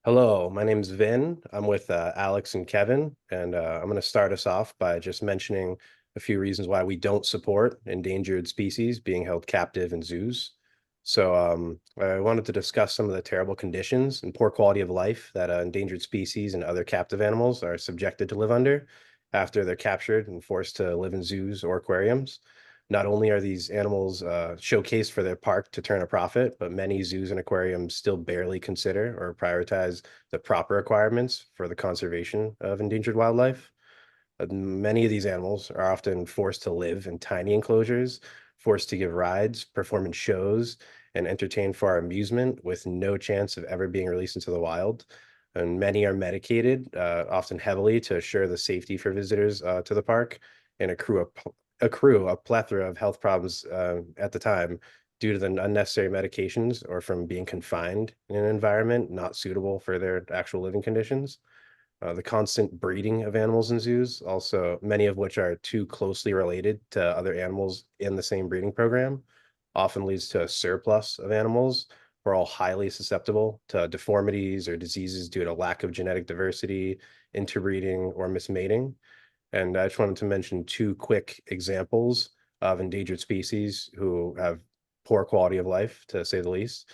Hello, my name's Vin. I'm with Alex and Kevin, and I'm going to start us off by just mentioning a few reasons why we don't support endangered species being held captive in zoos. I wanted to discuss some of the terrible conditions and poor quality of life that endangered species and other captive animals are subjected to live under after they're captured and forced to live in zoos or aquariums. Not only are these animals showcased for their park to turn a profit, but many zoos and aquariums still barely consider or prioritize the proper requirements for the conservation of endangered wildlife. Many of these animals are often forced to live in tiny enclosures, forced to give rides, perform in shows, and entertain for our amusement with no chance of ever being released into the wild. And many are medicated, often heavily, to assure the safety for visitors to the park and accrue a plethora of health problems at the time due to the unnecessary medications or from being confined in an environment not suitable for their actual living conditions. The constant breeding of animals in zoos, also many of which are too closely related to other animals in the same breeding program, often leads to a surplus of animals who are all highly susceptible to deformities or diseases due to lack of genetic diversity, interbreeding, or mismating. And I just wanted to mention two quick examples of endangered species who have poor quality of life, to say the least.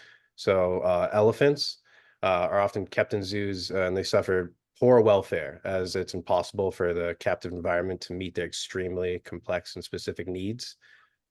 Elephants are often kept in zoos and they suffer poor welfare as it's impossible for the captive environment to meet their extremely complex and specific needs.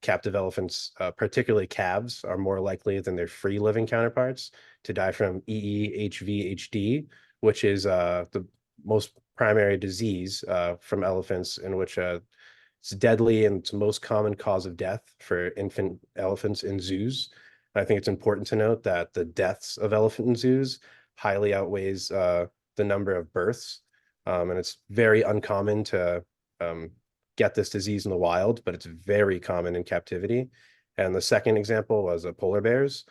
Captive elephants, particularly calves, are more likely than their free living counterparts to die from EEHV-HD, which is the most primary disease from elephants, in which it's deadly and it's the most common cause of death for infant elephants in zoos. I think it's important to note that the deaths of elephant in zoos highly outweighs the number of births, and it's very uncommon to um, get this disease in the wild, but it's very common in captivity. And the second example was polar bears.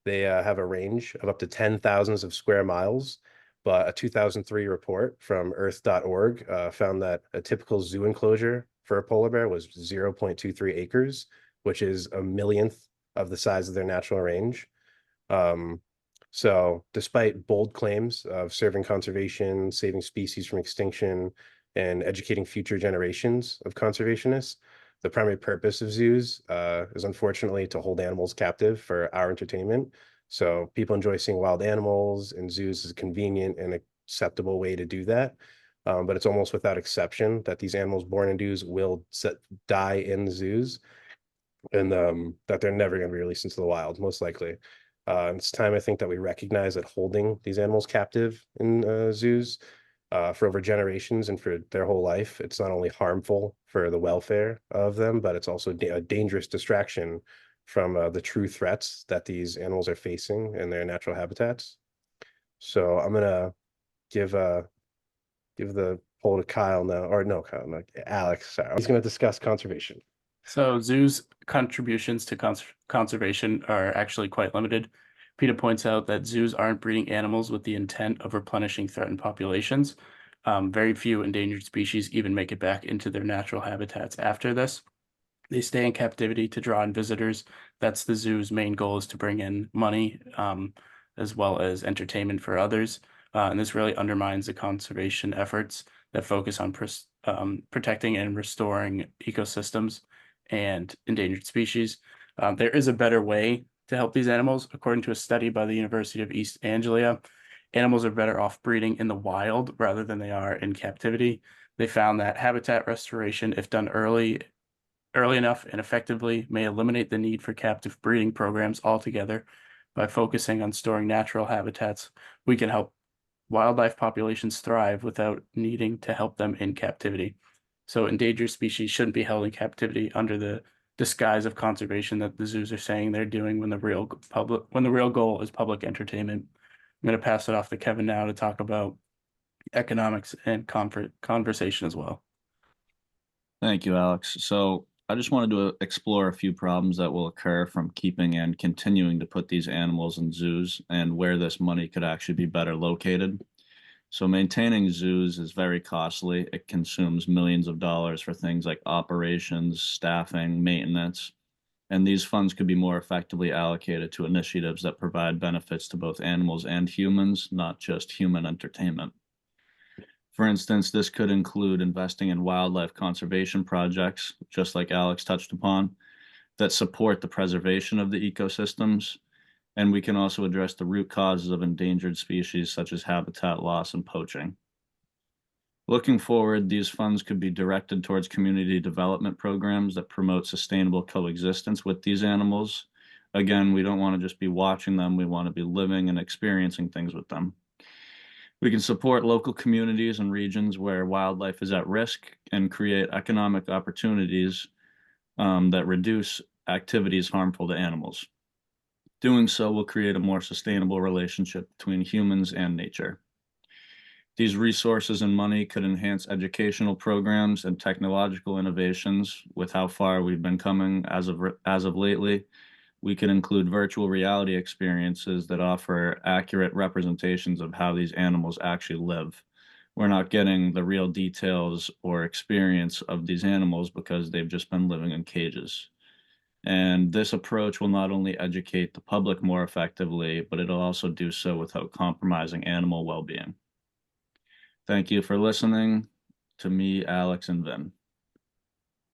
They have a range of up to 10,000s of square miles, but a 2003 report from Earth.org found that a typical zoo enclosure for a polar bear was 0.23 acres, which is a millionth of the size of their natural range. Um, so despite bold claims of serving conservation, saving species from extinction, and educating future generations of conservationists, the primary purpose of zoos is unfortunately to hold animals captive for our entertainment. So people enjoy seeing wild animals, and zoos is a convenient and acceptable way to do that. But it's almost without exception that these animals born in zoos will die in the zoos, and that they're never going to be released into the wild, most likely. It's time, I think, that we recognize that holding these animals captive in zoos for over generations and for their whole life, it's not only harmful for the welfare of them, but it's also a dangerous distraction from the true threats that these animals are facing in their natural habitats. So I'm gonna give give the poll to Kyle now, or no, Kyle, no, Alex. Sorry, he's gonna discuss conservation. So zoos' contributions to conservation are actually quite limited. PETA points out that zoos aren't breeding animals with the intent of replenishing threatened populations. Very few endangered species even make it back into their natural habitats after this. They stay in captivity to draw in visitors. That's the zoo's main goal, is to bring in money, as well as entertainment for others. And this really undermines the conservation efforts that focus on protecting and restoring ecosystems and endangered species. There is a better way to help these animals. According to a study by the University of East Anglia, animals are better off breeding in the wild rather than they are in captivity. They found that habitat restoration, if done early enough and effectively, may eliminate the need for captive breeding programs altogether. By focusing on storing natural habitats, we can help wildlife populations thrive without needing to help them in captivity. So endangered species shouldn't be held in captivity under the disguise of conservation that the zoos are saying they're doing when the real goal is public entertainment. I'm going to pass it off to Kevin now to talk about economics and conversation as well. Thank you, Alex. So I just wanted to explore a few problems that will occur from keeping and continuing to put these animals in zoos and where this money could actually be better located. So maintaining zoos is very costly. It consumes millions of dollars for things like operations, staffing, maintenance. And these funds could be more effectively allocated to initiatives that provide benefits to both animals and humans, not just human entertainment. For instance, this could include investing in wildlife conservation projects, just like Alex touched upon, that support the preservation of the ecosystems. And we can also address the root causes of endangered species such as habitat loss and poaching. Looking forward, these funds could be directed towards community development programs that promote sustainable coexistence with these animals. Again, we don't want to just be watching them, we want to be living and experiencing things with them. We can support local communities and regions where wildlife is at risk and create economic opportunities that reduce activities harmful to animals. Doing so will create a more sustainable relationship between humans and nature. These resources and money could enhance educational programs and technological innovations. With how far we've been coming as of lately, we could include virtual reality experiences that offer accurate representations of how these animals actually live. We're not getting the real details or experience of these animals because they've just been living in cages. And this approach will not only educate the public more effectively, but it'll also do so without compromising animal well-being. Thank you for listening to me, Alex, and Vin.